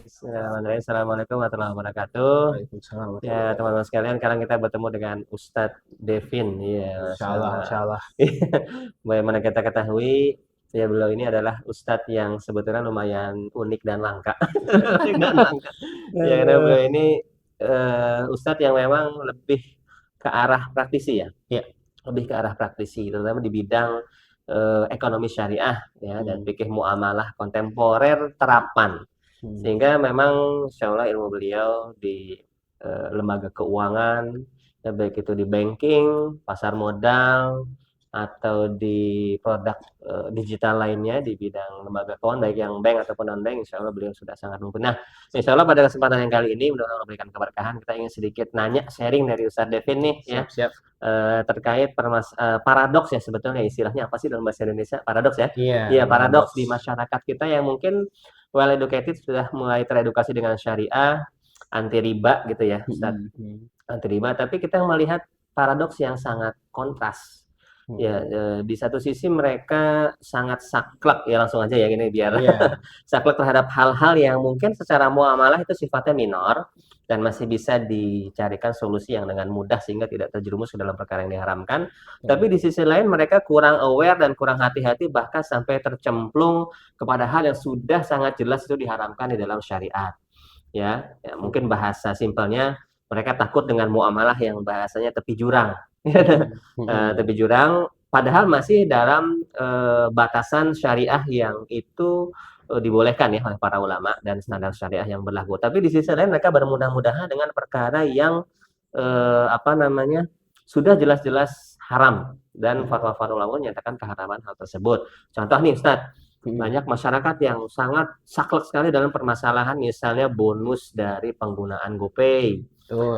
Bismillahirrahmanirrahim. Assalamualaikum warahmatullahi wabarakatuh. Waalaikumsalam Ya, warahmatullahi teman-teman wabarakatuh. sekalian, sekarang kita bertemu dengan Ustadz Devin. Ya, Insyaallah, masyaallah. insyaallah. Bagaimana kita ketahui, ya beliau ini adalah Ustadz yang sebetulnya lumayan unik dan langka. Unik dan langka. Ya, karena beliau ini Ustadz yang memang lebih ke arah praktisi ya. Ya. Lebih ke arah praktisi, terutama di bidang ekonomi syariah ya dan fikih muamalah kontemporer terapan. Sehingga memang insya Allah ilmu beliau di lembaga keuangan, ya baik itu di banking, pasar modal, atau di produk digital lainnya di bidang lembaga keuangan, baik yang bank ataupun non-bank, insya Allah beliau sudah sangat mumpuni. Nah, insya Allah pada kesempatan yang kali ini, mudah-mudahan memberikan keberkahan, kita ingin sedikit nanya, sharing dari Ustadz Devin nih, ya, Siap. terkait paradoks ya sebetulnya istilahnya apa sih dalam bahasa Indonesia? Paradoks ya? Iya, Iya, paradoks di paradoks. masyarakat kita yang mungkin well educated sudah mulai teredukasi dengan syariah, anti riba gitu ya, Ustaz. Anti riba, tapi kita melihat paradoks yang sangat kontras. Ya, di satu sisi mereka sangat saklek ya langsung aja ya gini biar Iya. saklek terhadap hal-hal yang mungkin secara muamalah itu sifatnya minor dan masih bisa dicarikan solusi yang dengan mudah sehingga tidak terjerumus ke dalam perkara yang diharamkan. Tapi di sisi lain mereka kurang aware dan kurang hati-hati bahkan sampai tercemplung kepada hal yang sudah sangat jelas itu diharamkan di dalam syariat. Ya, mungkin bahasa simpelnya mereka takut dengan muamalah yang bahasanya tepi jurang. Tepi jurang padahal masih dalam batasan syariah yang itu dibolehkan ya oleh para ulama dan standar syariah yang berlaku. Tapi di sisi lain mereka bermudah-mudahan dengan perkara yang apa namanya sudah jelas-jelas haram dan fatwa-fatwa ulama menyatakan keharaman hal tersebut. Contoh nih Ustadz, banyak masyarakat yang sangat saklek sekali dalam permasalahan misalnya bonus dari penggunaan GoPay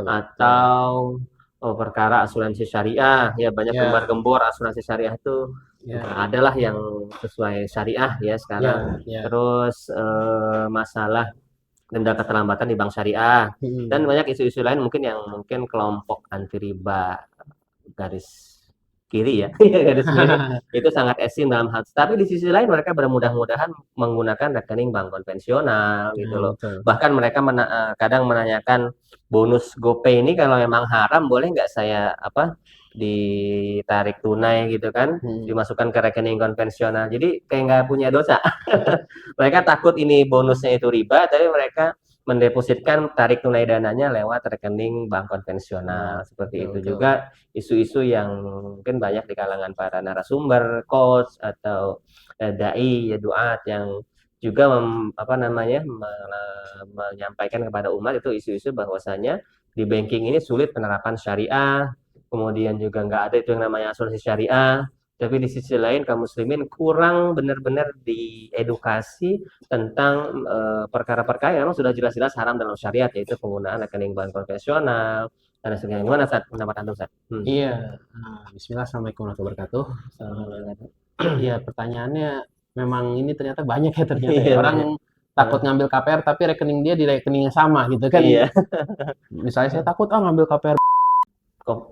atau perkara asuransi syariah ya banyak gembar-gembor asuransi syariah itu adalah yang sesuai syariah ya sekarang. Terus masalah denda keterlambatan di bank syariah dan banyak isu-isu lain mungkin yang mungkin kelompok anti riba garis kiri ya garis kiri itu sangat ekstrim dalam hal. Tapi di sisi lain mereka bermudah-mudahan menggunakan rekening bank konvensional gitu loh. Bahkan mereka kadang menanyakan bonus GoPay ini kalau memang haram boleh nggak saya ditarik tunai gitu kan, dimasukkan ke rekening konvensional. Jadi kayak nggak punya dosa. Mereka takut ini bonusnya itu riba, tapi mereka mendepositkan tarik tunai dananya lewat rekening bank konvensional. Seperti itu juga isu-isu yang mungkin banyak di kalangan para narasumber, coach atau dai ya duat yang juga menyampaikan kepada umat itu isu-isu bahwasanya di banking ini sulit penerapan syariah, kemudian juga nggak ada itu yang namanya asuransi syariah. Tapi di sisi lain kaum muslimin kurang benar-benar diedukasi tentang perkara-perkara yang memang sudah jelas-jelas haram dalam syariat, yaitu penggunaan rekening bank konvensional dan sebagainya. Gimana Ustaz pendapat antum Ustaz? Iya. Bismillah, assalamualaikum warahmatullahi wabarakatuh. Iya, pertanyaannya memang ini ternyata banyak ya ternyata. Iya, Orang takut ngambil KPR tapi rekening dia di rekening yang sama gitu kan. Iya. Misalnya saya takut ngambil KPR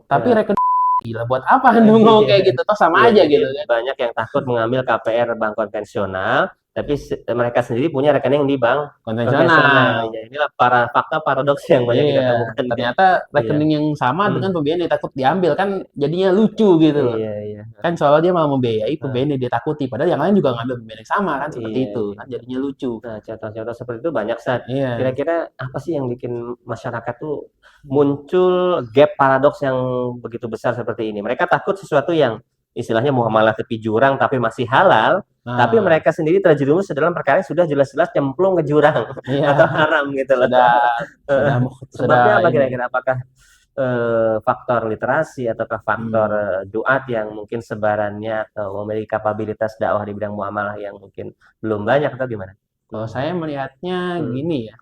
tapi Ya. rekening gila buat apa Anda ngomong kayak gitu? Toh sama aja gitu kan. Banyak yang takut mengambil KPR bank konvensional, tapi mereka sendiri punya rekening di bank konvensional. Ya, inilah fakta paradoks yang banyak kita temukan. Ternyata rekening yang sama dengan pembiayaan dia takut diambil kan jadinya lucu gitu loh. Iya. Kan soalnya dia malah membiayai pembiayaan yang dia takuti, padahal yang lain juga ngambil pembiayaan yang sama kan seperti itu kan jadinya lucu. Nah, contoh-contoh seperti itu banyak Sat. Iya. Kira-kira apa sih yang bikin masyarakat tuh muncul gap paradoks yang begitu besar seperti ini? Mereka takut sesuatu yang istilahnya muamalah tepi jurang tapi masih halal, tapi mereka sendiri terjerumus dalam perkara yang sudah jelas-jelas cemplung ke jurang atau haram gitu loh. Sebabnya apa kira-kira? Apakah faktor literasi ataukah faktor duat yang mungkin sebarannya atau memiliki kapabilitas dakwah di bidang muamalah yang mungkin belum banyak atau gimana? Kalau saya melihatnya gini ya.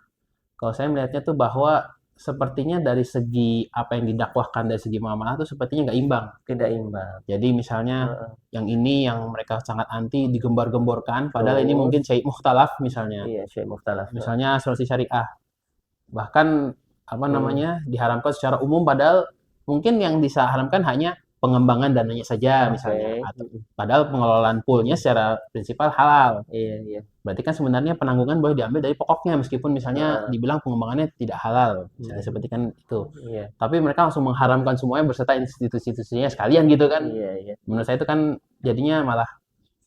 Kalau saya melihatnya tuh bahwa sepertinya dari segi apa yang didakwahkan dari segi muamalah tuh sepertinya nggak imbang. Tidak imbang. Jadi misalnya yang ini yang mereka sangat anti digembar-gemborkan, padahal ini mungkin syai' mukhtalaf misalnya. Iya, syai' mukhtalaf. Misalnya asuransi syariah. Bahkan diharamkan secara umum padahal mungkin yang diharamkan hanya pengembangan dananya saja misalnya. Oke. Atau, padahal pengelolaan poolnya secara prinsipal halal. Iya, iya. Berarti kan sebenarnya penanggungan boleh diambil dari pokoknya meskipun misalnya Heeh. dibilang pengembangannya tidak halal. Misalnya Hmm. seperti kan itu. Iya, Tapi mereka langsung mengharamkan semuanya berserta institusi-institusinya sekalian gitu kan. iya, iya. Menurut saya itu kan jadinya malah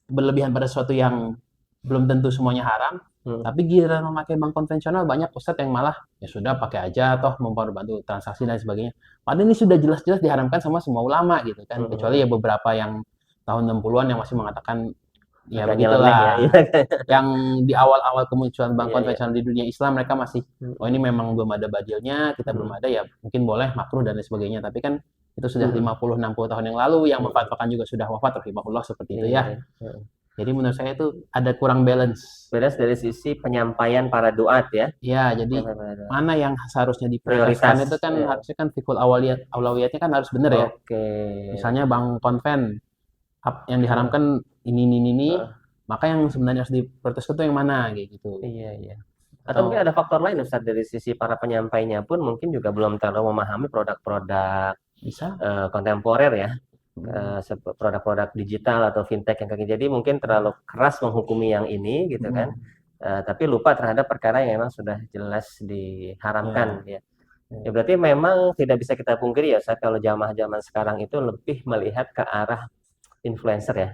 berlebihan pada sesuatu yang belum tentu semuanya haram. Hmm. Tapi giliran memakai bank konvensional banyak ustadz yang malah ya sudah pakai aja toh membantu transaksi dan sebagainya. Padahal ini sudah jelas-jelas diharamkan sama semua ulama gitu kan. Kecuali ya beberapa yang tahun 60-an yang masih mengatakan ya Agak nyeleneh ya. begitulah. Yang di awal-awal kemunculan bank Iya, iya. konvensional di dunia Islam mereka masih oh ini memang belum ada badilnya, kita belum ada ya mungkin boleh makruh dan lain sebagainya. Tapi kan itu sudah 50-60 tahun yang lalu yang memfatwakan juga sudah wafat rahimahullah seperti itu ya. Iya. Jadi menurut saya itu ada kurang balance. Beres dari sisi penyampaian para duat ya. Ya, jadi mana yang seharusnya diprioritaskan Prioritas, itu kan ya. harusnya kan fikul awaliyatnya kan harus benar ya. Oke. Misalnya bank konven yang diharamkan ini, maka yang sebenarnya harus diprioritaskan itu yang mana kayak gitu. Iya, iya. Atau mungkin ada faktor lain Ustaz dari sisi para penyampainya pun mungkin juga belum terlalu memahami produk-produk Bisa. kontemporer ya. Produk-produk digital atau fintech yang kayak gitu. Jadi mungkin terlalu keras menghukumi yang ini gitu kan. Tapi lupa terhadap perkara yang memang sudah jelas diharamkan ya. Ya berarti memang tidak bisa kita pungkiri ya Ustaz, kalau jamaah zaman sekarang itu lebih melihat ke arah influencer ya.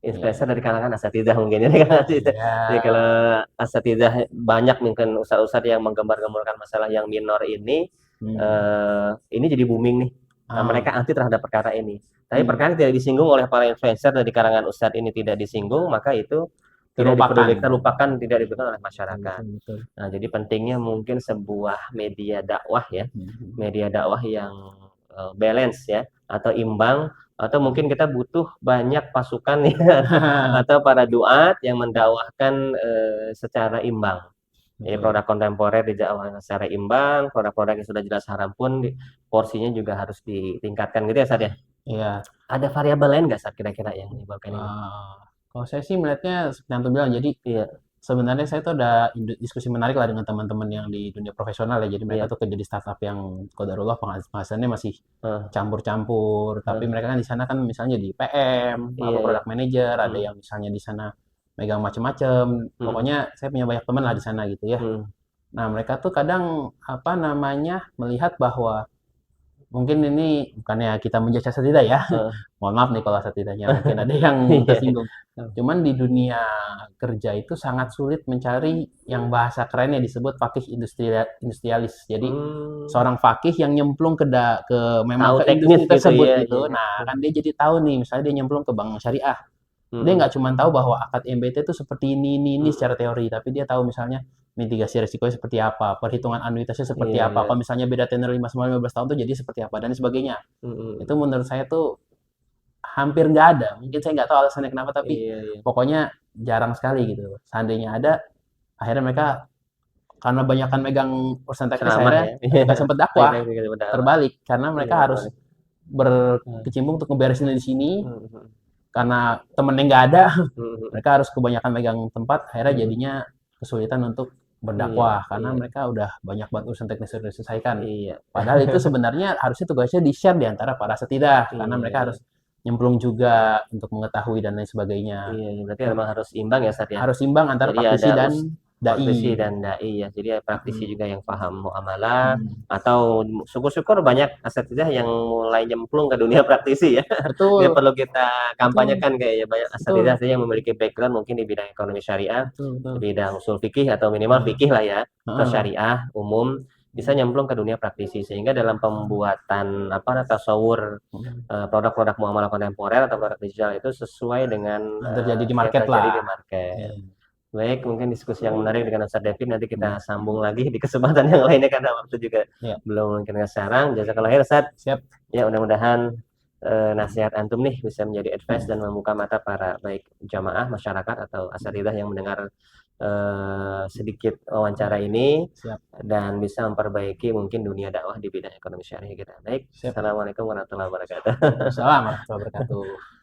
Influencer dari kalangan asatidzah mungkin ini kan. Jadi kalau asatidzah banyak mungkin ustadz-ustadz yang menggembar-gemborkan masalah yang minor ini jadi booming nih. Nah, mereka anti terhadap perkara ini. Tapi perkara tidak disinggung oleh para influencer dari kalangan ustadz ini tidak disinggung, maka itu terlupakan, tidak diberikan oleh masyarakat. Nah, jadi pentingnya mungkin sebuah media dakwah ya, media dakwah yang balance ya, atau imbang, atau mungkin kita butuh banyak pasukan ya, atau para duat yang mendakwahkan secara imbang. Jadi produk kontemporer didakwahkan secara imbang, produk-produk yang sudah jelas haram pun porsinya juga harus ditingkatkan gitu ya Sad ya. Iya. Ada variabel lain nggak Sad kira-kira yang menyebabkan ini? Kalau saya sih melihatnya seperti yang tuh bilang, jadi sebenarnya saya tuh ada diskusi menarik lah dengan teman-teman yang di dunia profesional ya. Jadi mereka tuh kerja di startup yang qadarullah penghasilannya masih campur-campur. Tapi mereka kan di sana kan misalnya di PM, atau product manager, ada yang misalnya di sana megang macam-macam. Pokoknya saya punya banyak teman lah di sana gitu ya. Nah mereka tuh kadang melihat bahwa mungkin ini bukannya kita menjudge asatidzah ya. Mohon maaf nih kalau asatidahnya mungkin ada yang tersinggung. Cuman di dunia kerja itu sangat sulit mencari yang bahasa kerennya disebut faqih industrialis. Jadi seorang faqih yang nyemplung ke memang ke industri tersebut gitu. Nah, kan dia jadi tahu nih, misalnya dia nyemplung ke bank syariah. Dia nggak cuma tahu bahwa akad MBT itu seperti ini secara teori, tapi dia tahu misalnya mitigasi risikonya seperti apa, perhitungan anuitasnya seperti apa, kalau misalnya beda tenor 5-15 tahun tuh jadi seperti apa, dan sebagainya. Itu menurut saya tuh hampir nggak ada. Mungkin saya nggak tahu alasannya kenapa, tapi pokoknya jarang sekali gitu. Seandainya ada, akhirnya mereka karena banyakan megang urusan teknis akhirnya nggak sempat dakwah. Terbalik, karena mereka harus berkecimpung untuk ngeberesin di sini. Karena temennya nggak ada, mereka harus kebanyakan megang tempat, akhirnya jadinya kesulitan untuk berdakwah karena mereka udah banyak banget urusan teknis yang diselesaikan. Padahal itu sebenarnya harusnya tugasnya di-share di antara para asatidzah karena mereka harus nyemplung juga untuk mengetahui dan lain sebagainya. Berarti memang harus imbang ya Sat ya. Harus imbang antara praktisi dan dai. Jadi praktisi juga yang paham muamalah, atau syukur-syukur banyak asatidzah yang mulai nyemplung ke dunia praktisi ya. Betul. Dia perlu kita kampanyekan kayaknya, banyak asatidzah yang memiliki background mungkin di bidang ekonomi syariah, di bidang usul fikih atau minimal fikih lah ya, atau syariah umum, bisa nyemplung ke dunia praktisi sehingga dalam pembuatan tasawur produk-produk muamalah kontemporer atau produk digital itu sesuai dengan terjadi di market lah. Baik, mungkin diskusi yang menarik dengan Ustaz David, nanti kita sambung lagi di kesempatan yang lainnya karena waktu juga belum mungkin sekarang. Jazakallah khair Ustaz. Siap. Ya, mudah-mudahan nasihat antum nih bisa menjadi advice dan membuka mata para baik jamaah, masyarakat atau asatidzah yang mendengar sedikit wawancara ini. Dan bisa memperbaiki mungkin dunia dakwah di bidang ekonomi syariah kita. Baik. Assalamualaikum warahmatullahi wabarakatuh. Assalamualaikum warahmatullahi wabarakatuh.